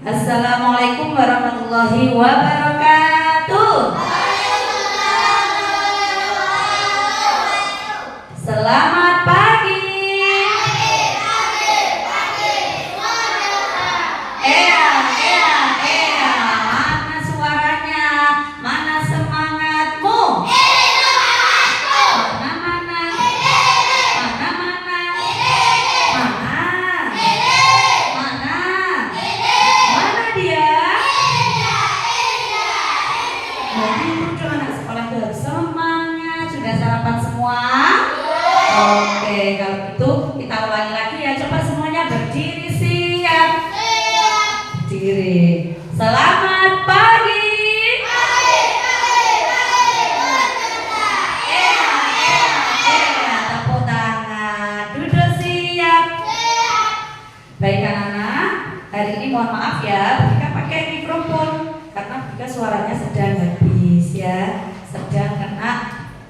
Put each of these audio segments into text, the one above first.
Assalamualaikum warahmatullahi wabarakatuh. Selamat pagi. Mana suaranya? Mana semangatmu? Mana? Mana dia? Jadi itu anak sekolah itu harus semangat. Sudah sarapan semua? Oke, kalau gitu kita ulangi lagi ya. Coba semuanya berdiri, siap? Berdiri. Selamat pagi. Tepuk tangan. Duduk, siap? Baik anak-anak, hari ini mohon maaf ya, Bika pakai mikrofon karena Bika suaranya sedang habis ya, sedang kena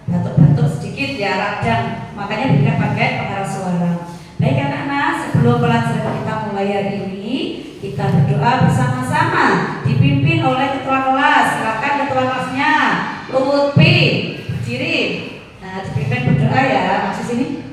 batuk-batuk sedikit ya, radang. Makanya Bika pakai pengeras suara. Baik anak-anak, sebelum pelajaran kita mulai hari ini, kita berdoa bersama-sama dipimpin oleh ketua kelas. Silakan ketua kelasnya, Lutfi, berdiri. Nah, dipimpin berdoa ya, masuk sini.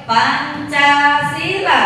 Pancasila.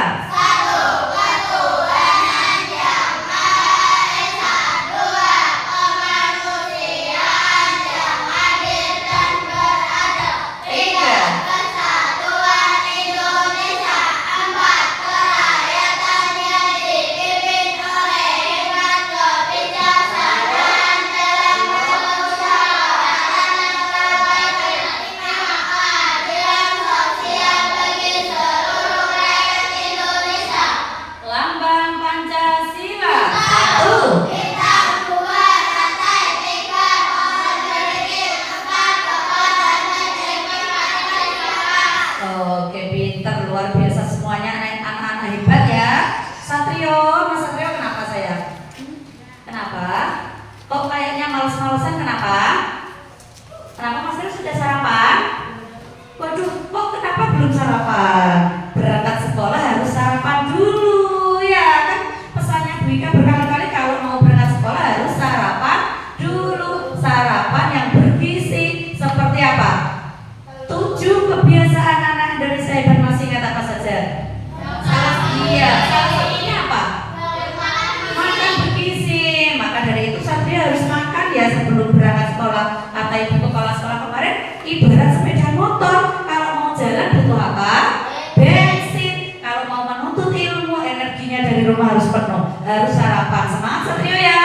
Ibarat sepeda motor, kalau mau jalan butuh apa? Bensin. Kalau mau menuntut ilmu, energinya dari rumah harus penuh, harus sarapan. Semangat Satrio ya.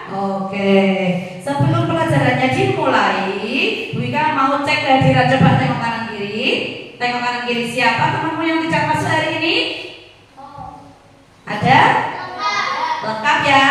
Oke, sebelum pelajarannya dimulai, Bu Ika mau cek kehadiran. Coba tengok kanan kiri. Tengok kanan kiri, siapa temanmu yang tidak masuk hari ini? Ada? Lengkap ya?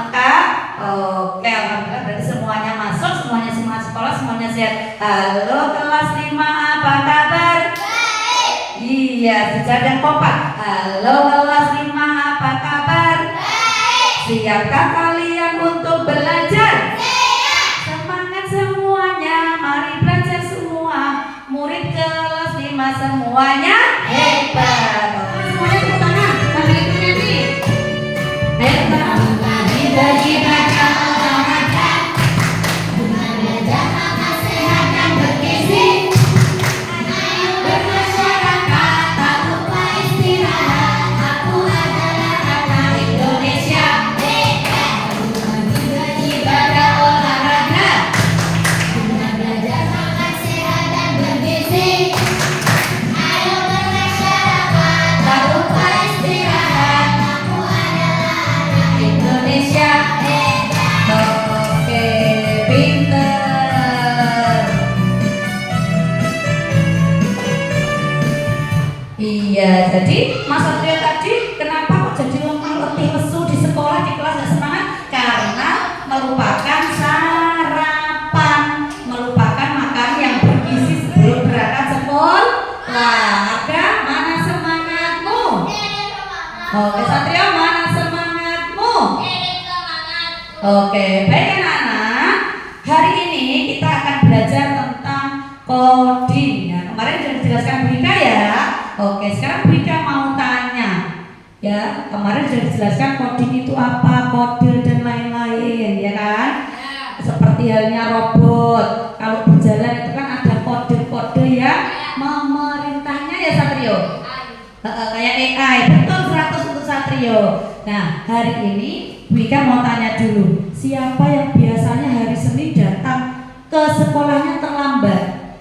Lengkap? Oke, alhamdulillah berarti semuanya masuk, semuanya semangat sekolah, semuanya sehat. Halo kelas 5, apa kabar? Baik. Iya, sejar dan kompak. Halo kelas 5, apa kabar? Baik. Siapkah kalian untuk belajar? Siap. Semangat semuanya, mari belajar semua. Murid kelas 5 semuanya hebat. Iya, jadi Mas Satrio tadi kenapa kok jadi letih lesu di sekolah, di kelas gak semangat? Karena melupakan sarapan, melupakan makan yang bergizi sebelum berangkat sekolah. Ada mana semangatmu? Oke Satrio, mana semangatmu? Oke, baik anak-anak. Hari ini kita akan belajar tentang coding. Nah, kemarin sudah dijelaskan Bu Ika ya. Oke, sekarang Bu Ika mau tanya. Ya, kemarin sudah dijelaskan coding itu apa, kode dan lain-lain, ya kan? Seperti halnya robot. Kalau berjalan itu kan ada kode-kode yang memerintahnya ya Satrio. Kayak AI, betul 100 untuk Satrio. Nah, hari ini Bu Ika mau tanya dulu, siapa yang biasanya hari Senin datang ke sekolahnya terlambat?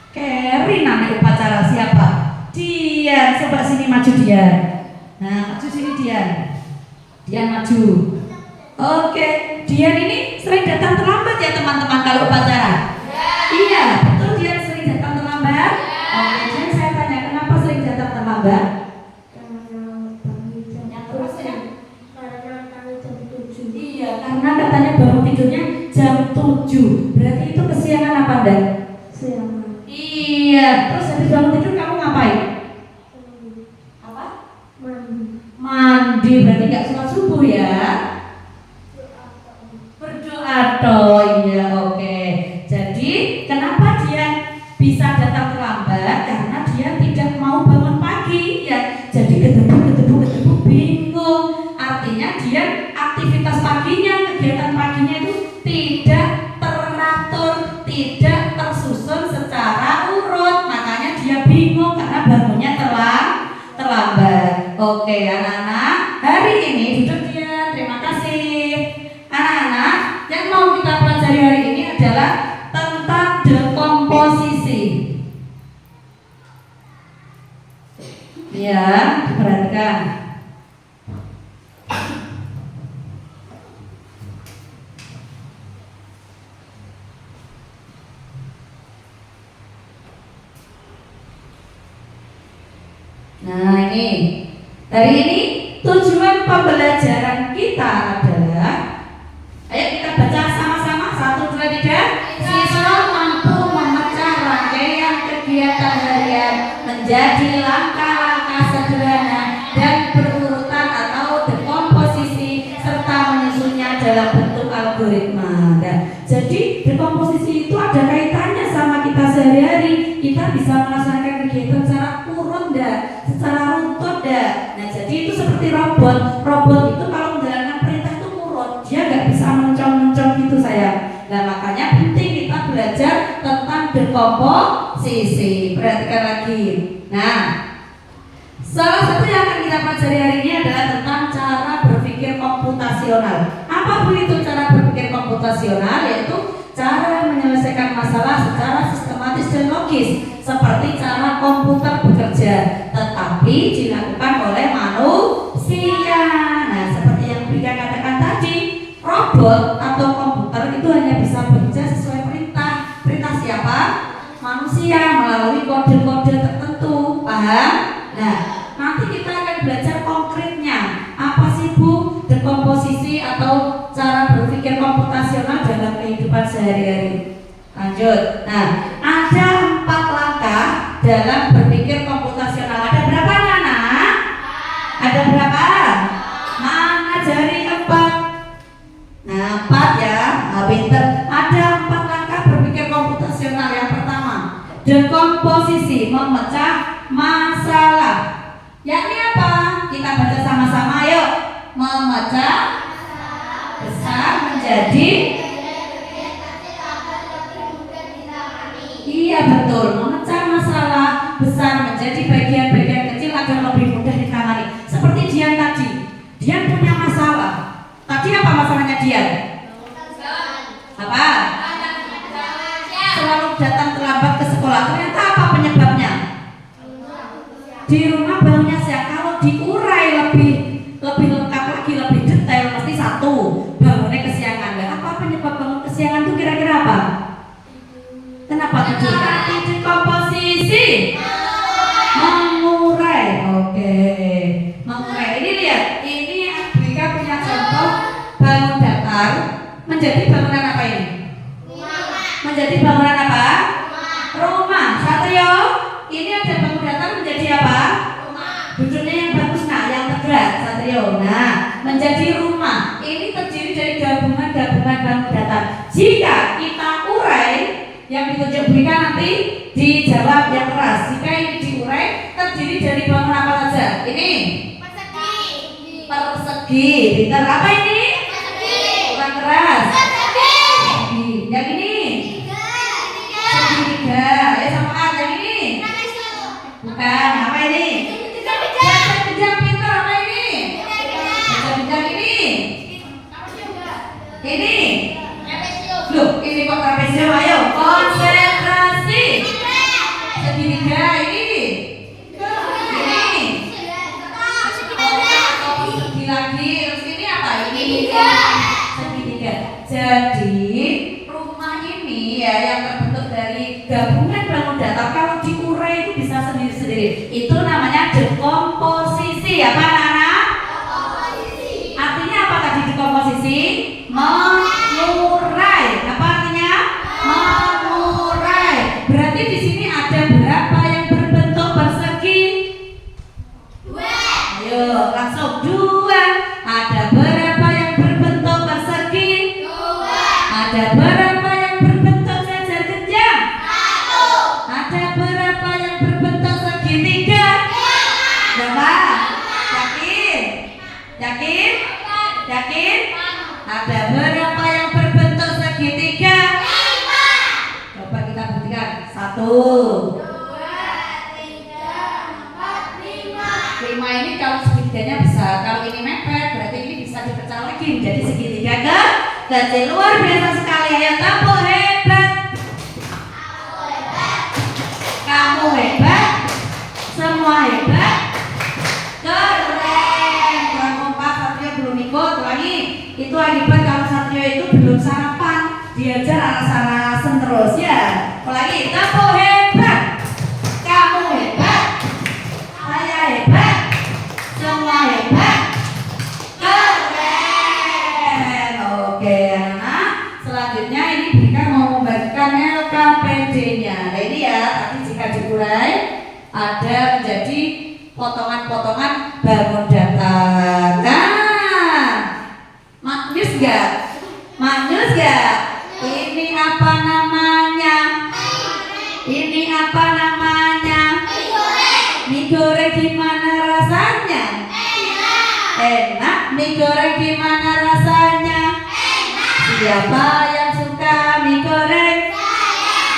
Keri namanya upacara siapa? Dian, coba sini maju Dian. Nah, maju sini Dian. Dian maju. Oke, Dian ini sering datang terlambat ya teman-teman kalau upacara? Iya, betul Dian sering datang terlambat. Oke, Dian saya tanya kenapa sering datang terlambat? Iya, karena katanya baru tidurnya jam 7. Berarti itu kesiangan apa enggak? Kesiangan. Iya, terus habis bangun tidur kamu ngapain? Apa? Mandi, berarti nggak sholat subuh ya? Berdoa toh, iya oke. Jadi kenapa dia bisa datang terlambat? Karena dia tidak mau bangun pagi ya. Jadi ketemu bingung. Artinya dia aktivitas paginya, kegiatan paginya itu tidak teratur, tidak tersusun secara urut, makanya dia bingung karena bangunnya terlambat. Oke anak-anak, hari ini duduk dia. Terima kasih. Anak-anak, yang mau kita pelajari hari ini adalah tentang dekomposisi. Ya, diperhatikan. Nah ini, hari ini tujuan pembelajaran kita adalah, ayo kita baca sama-sama 1, 2, 3. Siswa mampu memecah rangkaian kegiatan harian menjadi langkah-langkah sederhana dan berurutan atau dekomposisi serta menyusunnya dalam bentuk algoritma. Nah, jadi dekomposisi itu ada kaitannya sama kita sehari-hari. Kita bisa melaksanakan kegiatan secara urut secara runtut Nah, jadi itu seperti robot. Robot itu kalau menjalankan perintah itu urut, dia nggak bisa mencong-mencong gitu sayang. Nah, makanya penting kita belajar tentang dekomposisi. Perhatikan lagi. Nah, salah satu yang akan kita pelajari hari ini adalah tentang cara berpikir komputasional. Apa itu cara berpikir komputasional? Yaitu cara menyelesaikan masalah secara sistematis dan logis, seperti cara komputer bekerja, tetapi dilakukan oleh manusia. Nah, seperti yang Bika katakan tadi, robot atau komputer itu hanya bisa bekerja sesuai perintah. Perintah siapa? Manusia melalui kode-kode tertentu. Paham? Nah, nanti kita akan belajar konkretnya. Apa sih Bu dekomposisi atau cara berpikir komputasional dalam kehidupan sehari-hari? Lanjut. Nah, ada 4 langkah dalam berpikir komputasional. Ada berapa anak? Ada berapa? Mana jari 4? Nah, 4 ya. Nah, pinter. Ada 4 langkah berpikir komputasional. Yang pertama, dekomposisi, memecah masalah. Yakni apa? Kita baca sama-sama yuk. Memecah besar menjadi. Iya betul, memecah masalah besar menjadi bagian-bagian kecil agar lebih mudah ditangani. Seperti Dian tadi, Dian punya masalah. Tadi apa masalahnya Dian? Apa? Selalu datang terlambat ke sekolah. Ternyata apa penyebabnya? Di rumah baunya siap. Kalau diurai lebih lengkap lagi, lebih detail, pasti 1, bangunnya kesiangan. Apa penyebab bangun kesiangan itu kira-kira apa? Kenapa tidur? Dekomposisi mengurai. bangun datar. Jika kita urai, yang ditunjuk berikan nanti dijawab yang keras. Jika ini diurai, terdiri dari bangun apa saja? Ini persegi. Persegi. Pintar. Apa ini? Persegi. Kurang keras. Persegi. Yang ini? Segitiga. Ya sama yang ini? Bukan. Apa ini? Bidang. Pintar. Apa ini? Bidang ini? Ini? Loh, ini kok trapesium? Ayo, konsentrasi. Segitiga ini. Segi lagi, terus ini apa? Ini segitiga. Jadi rumah ini ya yang terbentuk dari gabungan bangun datar, kalau diurai itu bisa sendiri-sendiri. Itu namanya dekomposisi. Apa anak-anak? Artinya apa tadi dekomposisi? Mengurai. Apa artinya? Mengurai. Berarti di sini ada berapa yang berbentuk persegi? Dua. Ayo langsung dua. Ada berapa yang berbentuk persegi? Dua. Ada berapa yang berbentuk jajar genjang? Satu. Ada berapa yang berbentuk segitiga? Berapa? Yakin? Yakin? Yakin? Ada berapa yang berbentuk segitiga? 5. Coba kita buktikan. 1, 2, 3, 4, 5. 5 ini kalau segitiganya besar, kalau ini mepet, berarti ini bisa dipecah lagi menjadi segitiga kecil. Luar biasa sekali. Ayo tepuk hebat. Kamu hebat. Semua hebat. Keren. Kurang kompak, Satrio belum ikut. Lagi. Itu akibat kalau Satrio itu belum sarapan, diajar aras-arasan terus ya. Apalagi tepuk hebat. Kamu hebat. Saya hebat. Semua hebat. Keren. Oke anak. Selanjutnya ini Bika mau membagikan LKPD-nya. Nah ini ya, tadi jika diurai ada menjadi potongan-potongan bangun datar. Maknyus gak? Maknyus gak? Ini apa namanya? Ini apa namanya? Mie goreng gimana rasanya? Enak. Mie goreng gimana rasanya? Siapa yang suka mie goreng?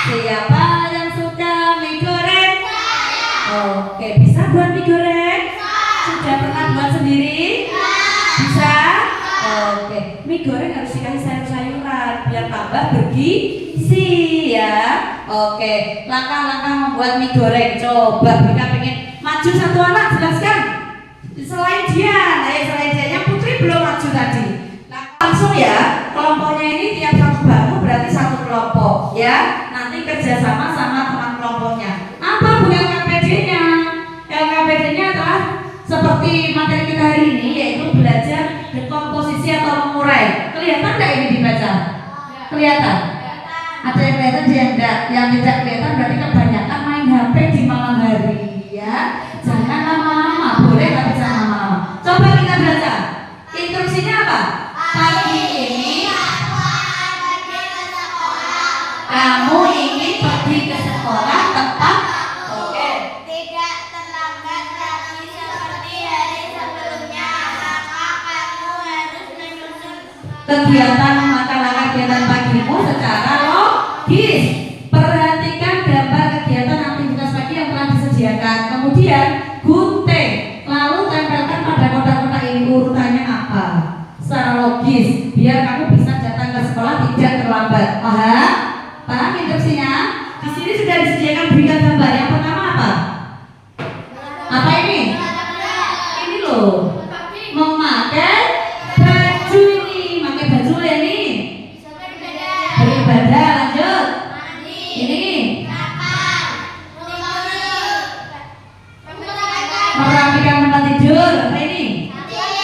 Siapa yang suka mie goreng? Oke, bisa buat mie goreng? Sudah pernah buat sendiri? Bisa? Oke, mie goreng harus dikasih sayur-sayuran biar tambah bergizi ya. Oke, langkah-langkah membuat mie goreng. Coba Bika pengen maju satu anak, jelaskan. Selain dia, selain dia, yang Putri belum maju tadi. Langsung ya, kelompoknya ini tiap satu bangku berarti satu kelompok ya. Nanti kerjasama sama teman kelompoknya. Apa bu LKPD-nya? LKPD-nya adalah seperti materi kita hari ini, yaitu belajar dekomposisi atau mengurai. Kelihatan nggak ini dibaca? Kelihatan? Ada yang kelihatan, ada yang enggak. Yang tidak kelihatan berarti kebanyakan main HP di malam hari ya. Jangan lama-lama, boleh tapi jangan lama-lama. Coba kita baca. Instruksinya apa? Pagi ini kamu ingin pergi ke sekolah tepat. Oke. Tidak terlambat lagi seperti hari sebelumnya, maka kamu harus menyusun Langkah-langkah kegiatan pagimu secara logis. Perhatikan gambar kegiatan aktivitas pagi yang telah disediakan. Kemudian gunting, lalu tempelkan pada kotak-kotak ini urutannya apa secara logis, biar kamu bisa datang ke sekolah tidak terlambat. Paham? Paham instruksinya? Di sini sudah disediakan berikan gambar. Yang pertama apa? Apa ini? Ini loh, memakai baju ini. Pakai baju ya ini. Beribadah. Lanjut. Ini merapikan tempat tidur. Apa ini?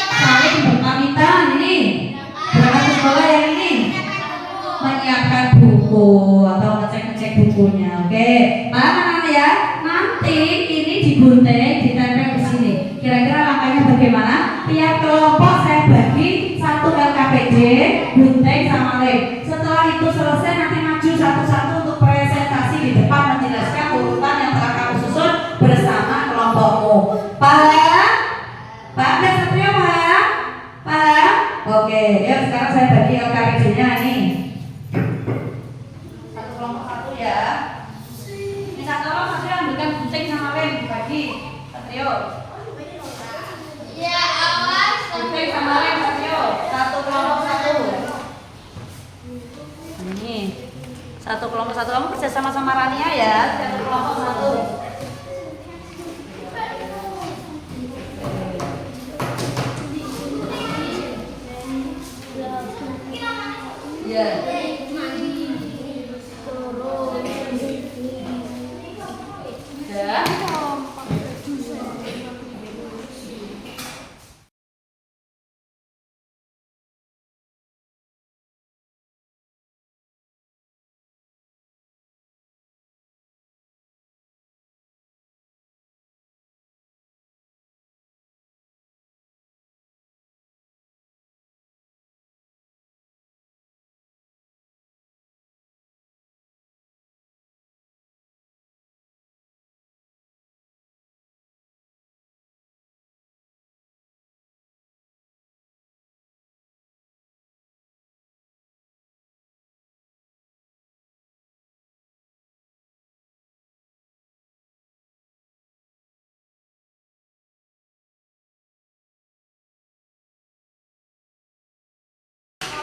Saling berpamitan. Ini berangkat ke sekolah yang ini. Menyiapkan buku atau ngecek-ngecek bukunya. Oke, paham anak-anak ya? Nanti ini digunting, ditempel di sini. Kira-kira langkahnya bagaimana? Tiap kelompok saya bagi satu LKPD, gunting sama lem. Ayo. Ya, awas. Gunting sama lem, ayo. Satu kelompok satu. Ini. Satu kelompok satu. Kamu kerja sama Rania ya. Satu kelompok satu. Ya. Ya.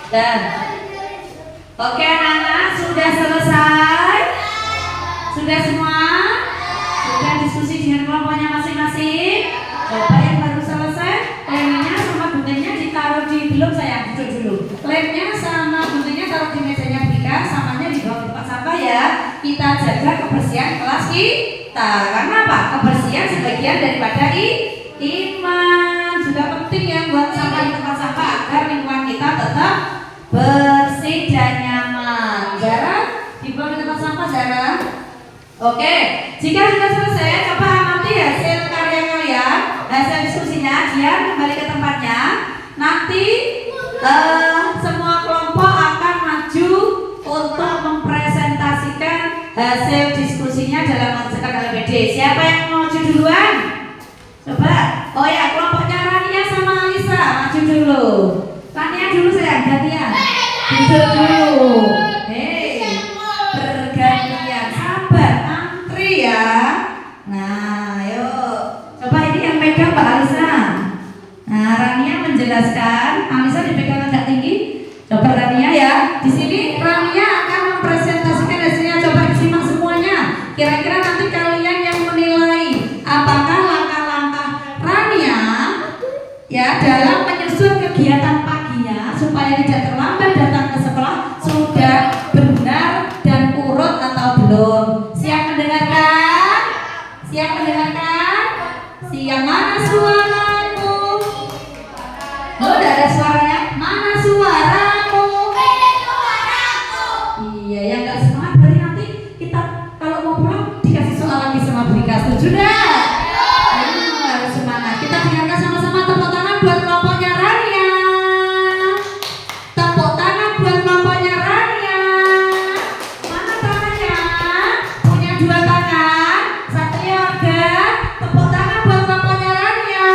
Dan oke anak-anak, sudah selesai? Sudah semua? Sudah diskusi dengan kelompoknya masing-masing? Coba yang baru selesai, lemnya sama guntingnya ditaruh di, belum sayang, duduk dulu. Lemnya sama guntingnya taruh di mejanya Bika, samanya di bawah tempat sampah ya. Kita jaga kebersihan kelas kita. Karena apa? Kebersihan sebagian daripada iman. Juga penting ya buat sampah di tempat sampah agar lingkungan kita tetap bersih dan nyaman. Zara, dibuang di tempat sampah Zara. Oke, jika sudah selesai, coba amati hasil karya kalian, hasil diskusinya. Dia kembali ke tempatnya. Nanti semua kelompok akan maju untuk mempresentasikan hasil diskusinya dalam mengerjakan LPD. Siapa yang mau maju duluan? Coba. Oh ya, kelompoknya Rania sama Alisa maju dulu. Rania dulu sayang, gantian. Duduk dulu. Hei, bergantian. Sabar, antri ya. Nah, yuk. Coba ini yang pegang Mbak Alisa. Nah, Rania menjelaskan. Alisa dipegang agak tinggi. Coba Rania ya. Di sini Rania akan mempresentasikan hasilnya. Coba disimak semuanya. Kira-kira nanti kalian yang menilai apakah langkah-langkah Rania ya dalam menyusun kegiatan paginya supaya tidak terlambat datang ke sekolah sudah benar dan urut atau belum. Siap mendengarkan? Siap mendengarkan? Siap. Mana suaramu? Oh, tidak ada suaranya. Mana suaramu? Iya, yang nggak semangat berarti nanti kita kalau mau pulang dikasih soal lagi sama Bika. Setuju dah? Harus semangat. Kita dengarkan sama-sama. Tepuk tangan buat kelompoknya Rania. Tepuk tangan buat kelompoknya Rania. Mana tangannya? Punya dua tangan. Satria Warga. Tepuk tangan buat kelompoknya Rania.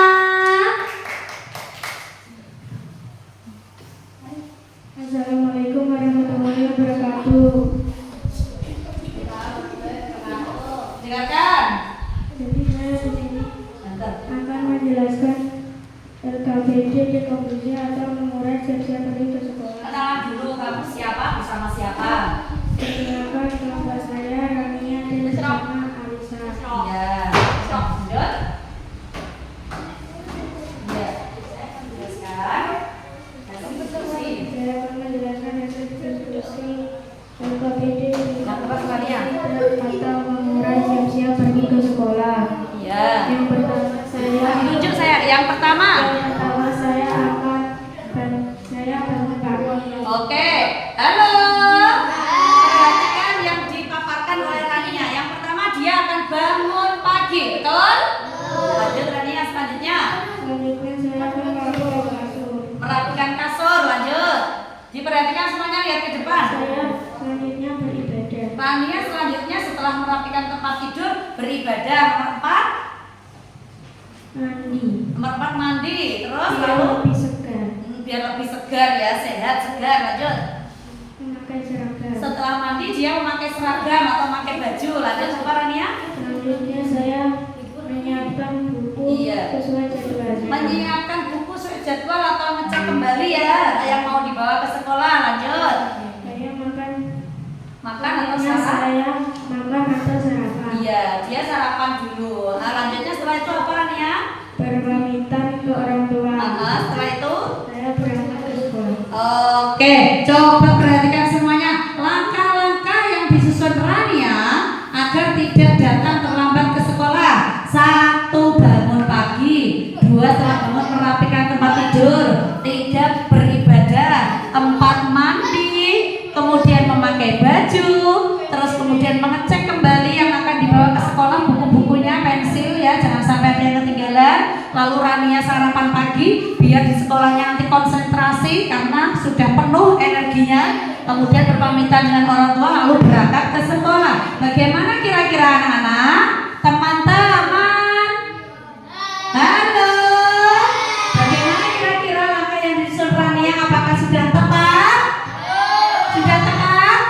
Assalamualaikum warahmatullahi wabarakatuh. Dengarkan. Jadi saya di sini Mantap. akan menjelaskan LKPD dekomposisi atau mengurai siap-siap pergi ke sekolah. Kenalan dulu kamu siapa bersama siapa? Perkenalkan kelompok saya Rania dan bersama Alisa. Iya. Lanjut. Iya. Saya akan menjelaskan hasil diskusi. Saya akan menjelaskan hasil diskusi LKPD Yang keempat Rania. atau mengurai siap-siap pergi ke sekolah. Iya. Yang pertama saya Tunjuk saya. Yang pertama. saya bangun. Oke. Halo. Perhatikan yang dipaparkan oleh Rania. Yang pertama dia akan bangun pagi, betul? Lanjut Rania selanjutnya. Selanjutnya saya akan melakukan kasur. Merapikan kasur, lanjut. Diperhatikan semuanya, lihat ke depan. Saya selanjutnya beribadah. Rania selanjutnya setelah merapikan tempat tidur beribadah. Nomor 4 Mandi. Nomor 4 mandi. Terus Biar lalu lebih segar. biar lebih segar ya, sehat, segar. Lanjut. Memakai seragam. Setelah mandi dia memakai seragam atau memakai baju. Lanjut coba Rania. Selanjutnya saya menyiapkan buku Akhirnya saya makan atau sarapan. Iya, dia sarapan dulu. Nah, lanjutnya setelah itu apa Rania? Berpamitan ke orang tua. Setelah itu Saya berangkat ke sekolah. Oke, coba perhatikan semuanya langkah-langkah yang disusun Rania agar tidak datang terlambat ke sekolah. 1. Bangun pagi. 2. Setelah bangun merapikan tempat tidur. 3. Beribadah. 4. Mandi. Kemudian memakai baju. Terus kemudian mengecek kembali yang akan dibawa ke sekolah, buku-bukunya, pensil ya, jangan sampai ada yang ketinggalan. Lalu Rania sarapan pagi biar di sekolahnya nanti konsentrasi karena sudah penuh energinya. Kemudian berpamitan dengan orang tua lalu berangkat ke sekolah. Bagaimana kira-kira anak-anak? Teman-teman, halo, bagaimana kira-kira langkah yang disusun Rania? Apakah sudah tepat? Sudah tepat?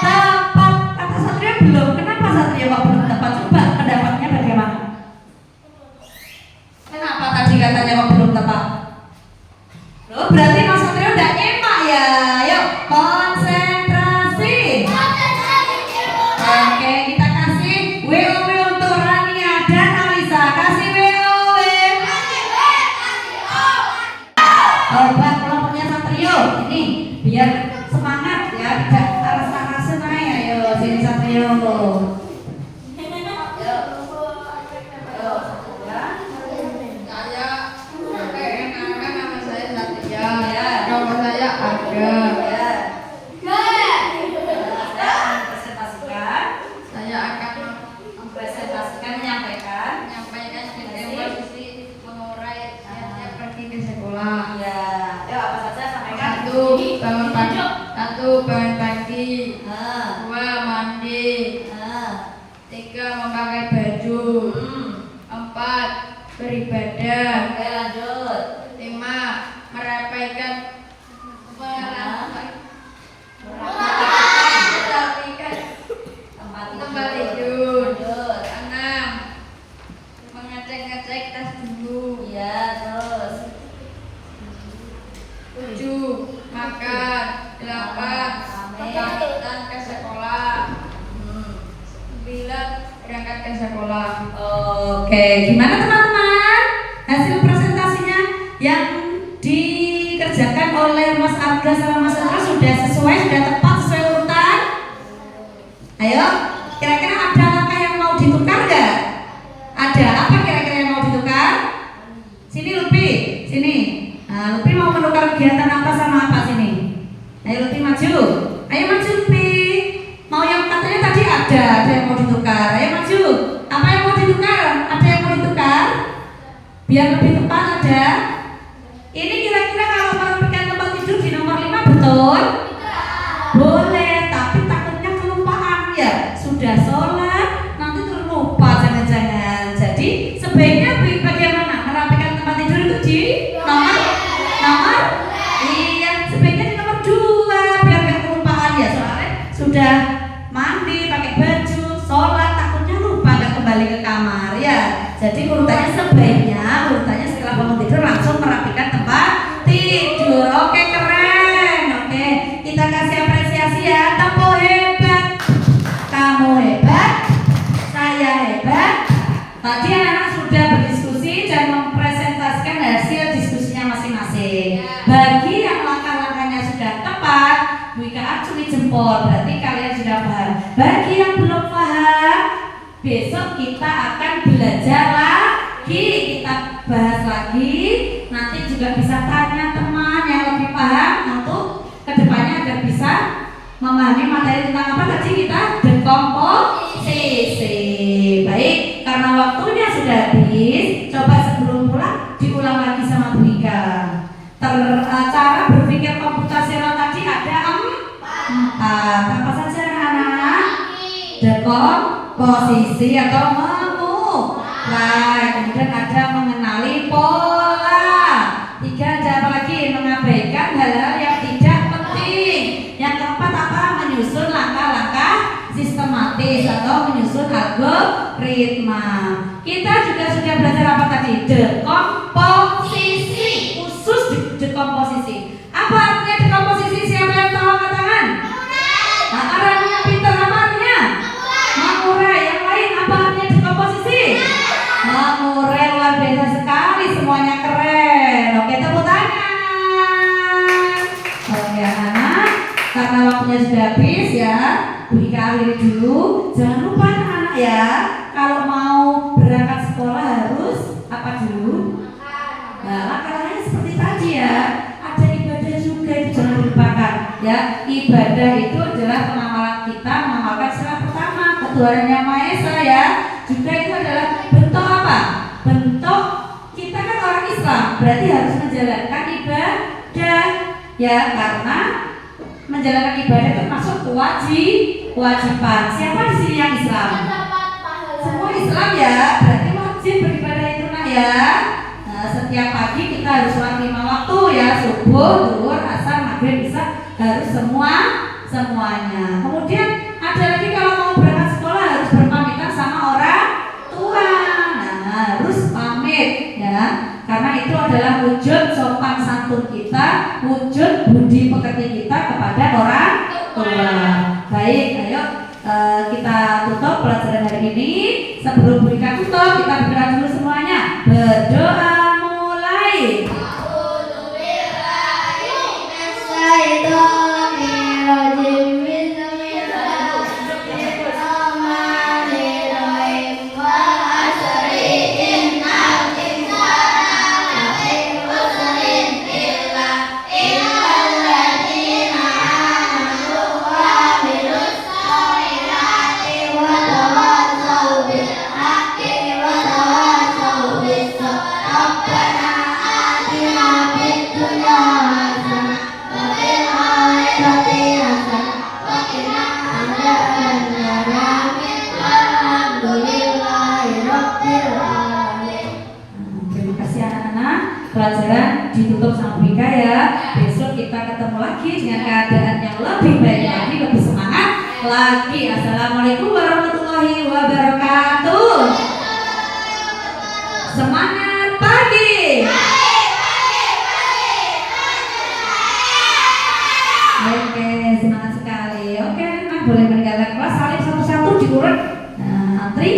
Tepat. Kata Satria belum. Kenapa Satria kok belum tepat? Coba pendapatnya bagaimana? Kenapa tadi katanya kok belum tepat? Loh, berarti Mas Satria udah nyemak ya. Yuk, konsentrasi. Oke, kita kasih WOW untuk Rania dan Alisa. Kasih WOW. Obat kelompoknya Satrio. Ini biar semangat ya, tidak aras-arasan aja. Ayo, sini Satrio. Nama saya Arga. Presentasikan. Saya akan Mempresentasikan, menyampaikan. menyampaikan posisi mengurai siap-siap pergi ke sekolah. Ya, yuk apa saja sampaikan. 1. Bangun pagi. 1. Bangun pagi. Nah, 2. Mandi. nah. 3. Memakai baju. 4. Beribadah. Oke, lanjut. 5. Merapikan tempat tidur. Lanjut. 6. Mengecek-ngecek tas dulu. Iya, terus. 7. Makan. 8. Berangkat ke sekolah. 9. Berangkat ke sekolah. Oke, gimana teman-teman? Hasil presentasinya yang dikerjakan oleh Mas Arga sama Mas Andra sudah sesuai, sudah tepat, sesuai urutan? Ayo, kira-kira ada langkah yang mau ditukar nggak? Ada, apa kira-kira yang mau ditukar? Sini Lutfi, sini. Nah, Lutfi mau menukar kegiatan apa sama apa sini? Ayo Lutfi maju. Ayo maju Lutfi. Mau yang katanya tadi ada yang mau ditukar. Ayo maju. Apa yang mau ditukar? Ada yang mau ditukar? Biar lebih tepat ada. Ini kira-kira kalau merapikan tempat tidur di nomor 5 betul? Boleh, tapi takutnya kelupaan ya. Sudah sholat, nanti terlupa jangan-jangan. Jadi sebaiknya bagaimana merapikan tempat tidur itu di nomor? Iya, sebaiknya di nomor 2 biar gak kelupaan ya. Soalnya sudah mandi, pakai baju, sholat, takutnya lupa gak kembali ke kamar ya. Jadi urutannya urutannya setelah bangun tidur langsung merapikan tempat tidur. Oke, keren. Oke, kita kasih apresiasi ya. Tepuk hebat. Kamu hebat, saya hebat. Tadi anak-anak sudah berdiskusi dan mempresentasikan hasil diskusinya masing-masing. Bagi yang langkah-langkahnya sudah tepat, Bu Ika acungi jempol, berarti kalian sudah paham. Bagi yang belum paham, besok kita akan belajar lagi, kita bahas lagi. Nanti juga bisa tanya teman yang lebih paham untuk kedepannya agar bisa memahami materi tentang apa tadi kita dekomposisi. Baik, karena waktunya sudah habis, coba sebelum pulang diulang lagi sama Bu Ika. Cara berpikir komputasional tadi ada 4. Apa saja anak-anak? Dekomposisi atau memulai. Kemudian ada mengenali pola. 3 ada apa lagi? Mengabaikan hal-hal yang tidak penting. Yang keempat apa? Menyusun langkah-langkah sistematis atau menyusun algoritma. Kita juga sudah belajar apa tadi? Dekomposisi. Khusus dekomposisi. Apa artinya dekomposisi? Siapa yang tahu angkat tangan? Nah, arahnya pintar. Mengurai luar biasa sekali, semuanya keren. Oke, tepuk tangan. Oke anak, karena waktunya sudah habis ya, Bu Ika akhiri dulu. Jangan lupa anak-anak ya, kalau mau berangkat sekolah harus apa dulu? Nah, langkah-langkahnya seperti tadi ya. Ada ibadah juga, itu jangan dilupakan ya. Ibadah itu adalah pengamalan kita mengamalkan sila pertama, ketuhanan Yang Maha Esa ya. Juga itu adalah bentuk apa? Bentuk kita kan orang Islam, berarti harus menjalankan ibadah ya, karena menjalankan ibadah itu masuk kewajiban. Siapa di sini yang Islam? Semua Islam ya, berarti wajib beribadah itu nak ya. Nah, setiap pagi kita harus sholat 5 waktu ya, subuh, zuhur, asar, maghrib, isya, harus semuanya. Kemudian ada lagi kalau mau berangkat sekolah harus berpamitan sama orang tua. Nah, harus pamit ya, karena itu adalah wujud sopan santun kita, wujud budi pekerti kita kepada orang tua. Baik, ayo kita tutup pelajaran hari ini. Sebelum berikan tutup, kita berdoa dulu semuanya. Berdoa mulai. Terima kasih anak-anak. Pelajaran ditutup sama Bika ya. Besok kita ketemu lagi dengan keadaan yang lebih baik lagi, lebih semangat lagi. Assalamualaikum warahmatullahi wabarakatuh. Semangat pagi. Oke, semangat sekali. Oke, anak boleh meninggalkan kelas, saling satu-satu diurut. Nah, antri.